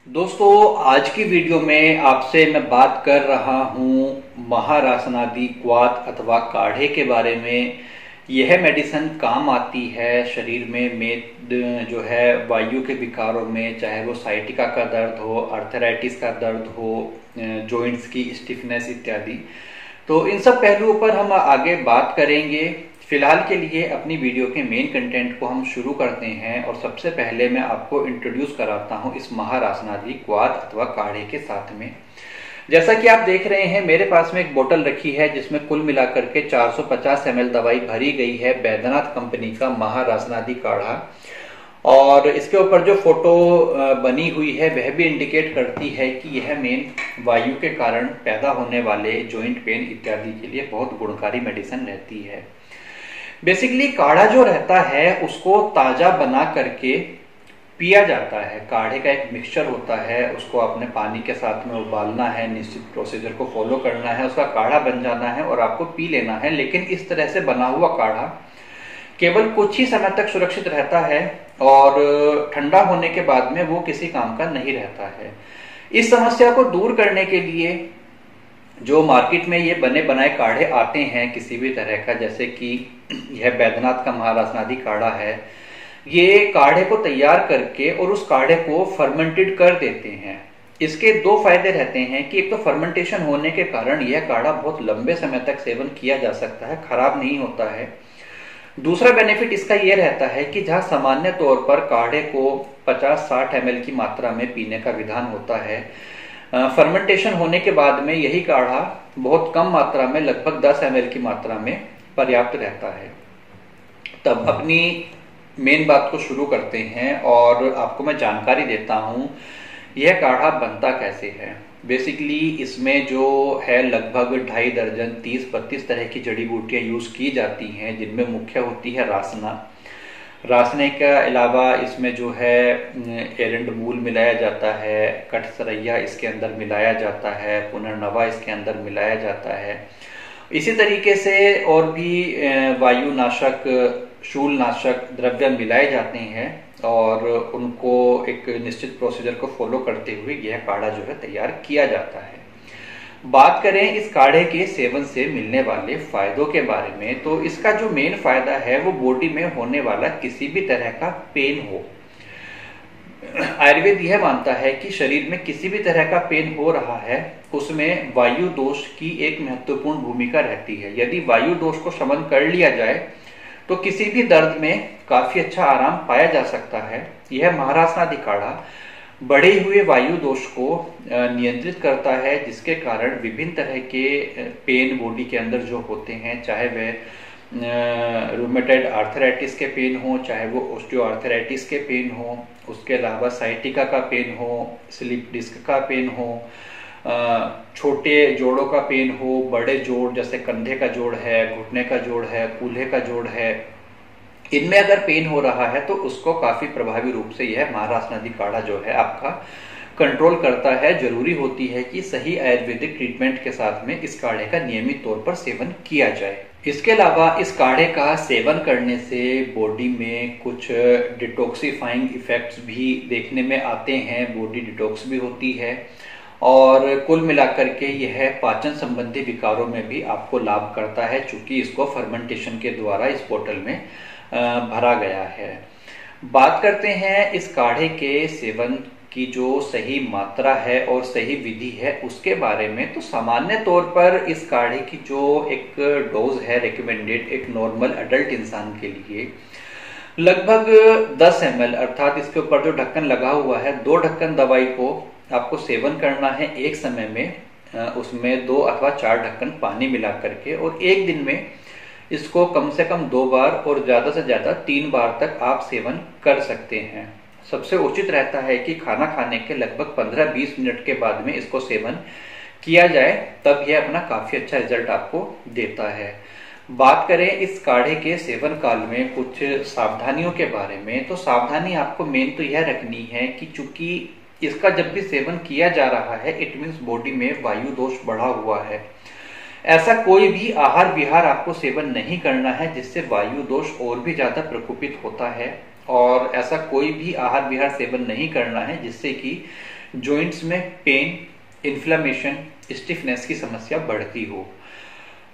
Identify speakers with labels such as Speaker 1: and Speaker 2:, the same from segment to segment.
Speaker 1: दोस्तों, आज की वीडियो में आपसे मैं बात कर रहा हूँ महारासनादि क्वाथ अथवा काढ़े के बारे में। यह मेडिसिन काम आती है शरीर में जो है वायु के विकारों में, चाहे वो साइटिका का दर्द हो, अर्थराइटिस का दर्द हो, जॉइंट्स की स्टिफनेस इत्यादि। तो इन सब पहलुओं पर हम आगे बात करेंगे। फिलहाल के लिए अपनी वीडियो के मेन कंटेंट को हम शुरू करते हैं और सबसे पहले मैं आपको इंट्रोड्यूस कराता हूं इस महारासनादि क्वाथ अथवा काढ़े के साथ में। जैसा कि आप देख रहे हैं, मेरे पास में एक बोतल रखी है जिसमें कुल मिलाकर के 450 ml दवाई भरी गई है, बैद्यनाथ कंपनी का महारासनादि काढ़ा। और इसके ऊपर जो फोटो बनी हुई है वह भी इंडिकेट करती है कि यह मेन वायु के कारण पैदा होने वाले जॉइंट पेन इत्यादि के लिए बहुत गुणकारी मेडिसिन रहती है। बेसिकली काढ़ा जो रहता है उसको ताजा बना करके पिया जाता है। काढ़े का एक मिक्सचर होता है, उसको अपने पानी के साथ में उबालना है, निश्चित प्रोसीजर को फॉलो करना है, उसका काढ़ा बन जाना है और आपको पी लेना है। लेकिन इस तरह से बना हुआ काढ़ा केवल कुछ ही समय तक सुरक्षित रहता है और ठंडा होने के बाद में वो किसी काम का नहीं रहता है। इस समस्या को दूर करने के लिए जो मार्केट में ये बने बनाए काढ़े आते हैं किसी भी तरह का, जैसे कि यह बैद्यनाथ का महारासनादि काढ़ा है, ये काढ़े को तैयार करके और उस काढ़े को फर्मेंटेड कर देते हैं। इसके दो फायदे रहते हैं कि एक तो फर्मेंटेशन होने के कारण यह काढ़ा बहुत लंबे समय तक सेवन किया जा सकता है, खराब नहीं होता है। दूसरा बेनिफिट इसका यह रहता है कि जहां सामान्य तौर पर काढ़े को 50-60 ml की मात्रा में पीने का विधान होता है, फर्मेंटेशन होने के बाद में यही काढ़ा बहुत कम मात्रा में, लगभग 10 ml की मात्रा में पर्याप्त रहता है। तब अपनी मेन बात को शुरू करते हैं और आपको मैं जानकारी देता हूं यह काढ़ा बनता कैसे है। बेसिकली इसमें जो है लगभग 2.5 दर्जन 30-32 तरह की जड़ी बूटियां यूज की जाती हैं, जिनमें मुख्य होती है रासना। रासने के अलावा इसमें जो है एरंड मूल मिलाया जाता है, कठसरैया इसके अंदर मिलाया जाता है, पुनर्नवा इसके अंदर मिलाया जाता है। इसी तरीके से और भी वायुनाशक, शूलनाशक द्रव्य मिलाए जाते हैं और उनको एक निश्चित प्रोसीजर को फॉलो करते हुए यह काढ़ा जो है तैयार किया जाता है। बात करें इस काढ़े के सेवन से मिलने वाले फायदों के बारे में, तो इसका जो मेन फायदा है वो बॉडी में होने वाला किसी भी तरह का पेन हो। आयुर्वेद यह मानता है कि शरीर में किसी भी तरह का पेन हो रहा है उसमें वायु दोष की एक महत्वपूर्ण भूमिका रहती है। यदि वायु दोष को शमन कर लिया जाए तो किसी भी दर्द में काफी अच्छा आराम पाया जा सकता है। यह महारासनादि काढ़ा बढ़े हुए वायु दोष को नियंत्रित करता है, जिसके कारण विभिन्न तरह के पेन बॉडी के अंदर जो होते हैं, चाहे वह रूमेटॉइड आर्थराइटिस के पेन हो, चाहे वो ऑस्टियोआर्थराइटिस के पेन हो, उसके अलावा साइटिका का पेन हो, स्लिप डिस्क का पेन हो, छोटे जोड़ों का पेन हो, बड़े जोड़ जैसे कंधे का जोड़ है, घुटने का जोड़ है, कूल्हे का जोड़ है, इनमें अगर पेन हो रहा है तो उसको काफी प्रभावी रूप से यह महारासनादि काढ़ा जो है आपका कंट्रोल करता है। जरूरी होती है कि सही आयुर्वेदिक ट्रीटमेंट के साथ में इस काढ़े का नियमित तौर पर सेवन किया जाए। इसके अलावा इस काढ़े का सेवन करने से बॉडी में कुछ डिटॉक्सिफाइंग इफेक्ट्स भी देखने में आते हैं, बॉडी डिटॉक्स भी होती है और कुल मिलाकर के यह पाचन संबंधी विकारों में भी आपको लाभ करता है, चूंकि इसको फर्मेंटेशन के द्वारा इस बोतल में भरा गया है। बात करते हैं इस काढ़े के सेवन की जो सही मात्रा है और सही विधि है उसके बारे में। तो सामान्य तौर पर इस काढ़े की जो एक डोज है रिकमेंडेड एक नॉर्मल अडल्ट इंसान के लिए लगभग 10 ml, अर्थात इसके ऊपर जो ढक्कन लगा हुआ है, 2 ढक्कन दवाई को आपको सेवन करना है एक समय में। उसमें 2 अथवा 4 ढक्कन पानी मिला करके और एक दिन में इसको कम से कम 2 बार और ज्यादा से ज्यादा 3 बार तक आप सेवन कर सकते हैं। सबसे उचित रहता है कि खाना खाने के लगभग 15-20 मिनट के बाद में इसको सेवन किया जाए, तब यह अपना काफी अच्छा रिजल्ट आपको देता है। बात करें इस काढ़े के सेवन काल में कुछ सावधानियों के बारे में, तो सावधानी आपको मेन तो यह रखनी है कि चूंकि इसका जब भी सेवन किया जा रहा है इट मीन्स बॉडी में वायु दोष बढ़ा हुआ है। ऐसा कोई भी आहार विहार आपको सेवन नहीं करना है जिससे वायु दोष और भी ज्यादा प्रकोपित होता है, और ऐसा कोई भी आहार विहार सेवन नहीं करना है जिससे कि जॉइंट्स में पेन, इन्फ्लेमेशन, स्टिफनेस की समस्या बढ़ती हो।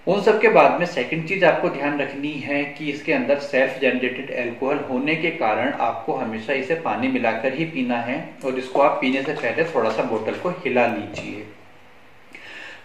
Speaker 1: उन सब के बाद में सेकंड चीज आपको ध्यान रखनी है कि इसके अंदर सेल्फ जनरेटेड अल्कोहल होने के कारण आपको हमेशा इसे पानी मिलाकर ही पीना है, और इसको आप पीने से पहले थोड़ा सा बोतल को हिला लीजिए।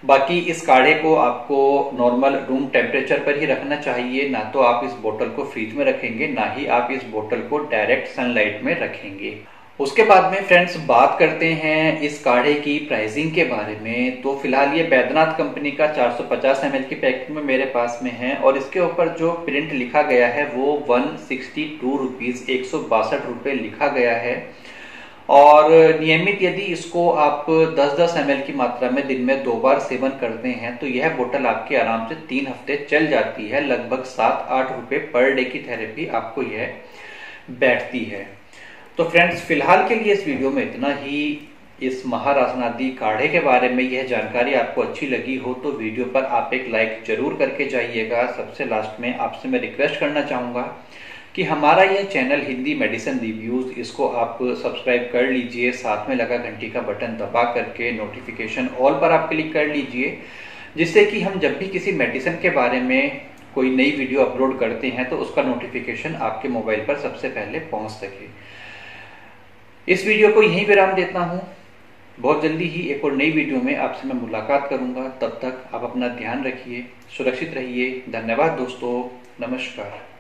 Speaker 1: बाकी इस काढ़े को आपको नॉर्मल रूम टेम्परेचर पर ही रखना चाहिए, ना तो आप इस बोतल को फ्रिज में रखेंगे, ना ही आप इस बोतल को डायरेक्ट सनलाइट में रखेंगे। उसके बाद में फ्रेंड्स बात करते हैं इस काढ़े की प्राइसिंग के बारे में। तो फिलहाल ये बैद्यनाथ कंपनी का 450 ml की पैकेट में मेरे पास में है, और इसके ऊपर जो प्रिंट लिखा गया है वो 162 रुपीज 162 रुपये लिखा गया है। और नियमित यदि इसको आप 10-10 ml की मात्रा में दिन में 2 बार सेवन करते हैं तो यह बोतल आपके आराम से 3 हफ्ते चल जाती है। लगभग 7-8 रुपये पर डे की थेरेपी आपको यह बैठती है। तो फ्रेंड्स फिलहाल के लिए इस वीडियो में इतना ही। इस महारासनादी काढ़े के बारे में यह जानकारी आपको अच्छी लगी हो तो वीडियो पर आप एक लाइक जरूर करके जाइएगा। सबसे लास्ट में आपसे मैं रिक्वेस्ट करना चाहूंगा कि हमारा यह चैनल हिंदी मेडिसिन रिव्यूज, इसको आप सब्सक्राइब कर लीजिए, साथ में लगा घंटी का बटन दबा करके नोटिफिकेशन ऑल पर आप क्लिक कर लीजिए, जिससे कि हम जब भी किसी मेडिसिन के बारे में कोई नई वीडियो अपलोड करते हैं तो उसका नोटिफिकेशन आपके मोबाइल पर सबसे पहले पहुंच सके। इस वीडियो को यहीं विराम देता हूं। बहुत जल्दी ही एक और नई वीडियो में आपसे मैं मुलाकात करूंगा। तब तक आप अपना ध्यान रखिए, सुरक्षित रहिए। धन्यवाद दोस्तों, नमस्कार।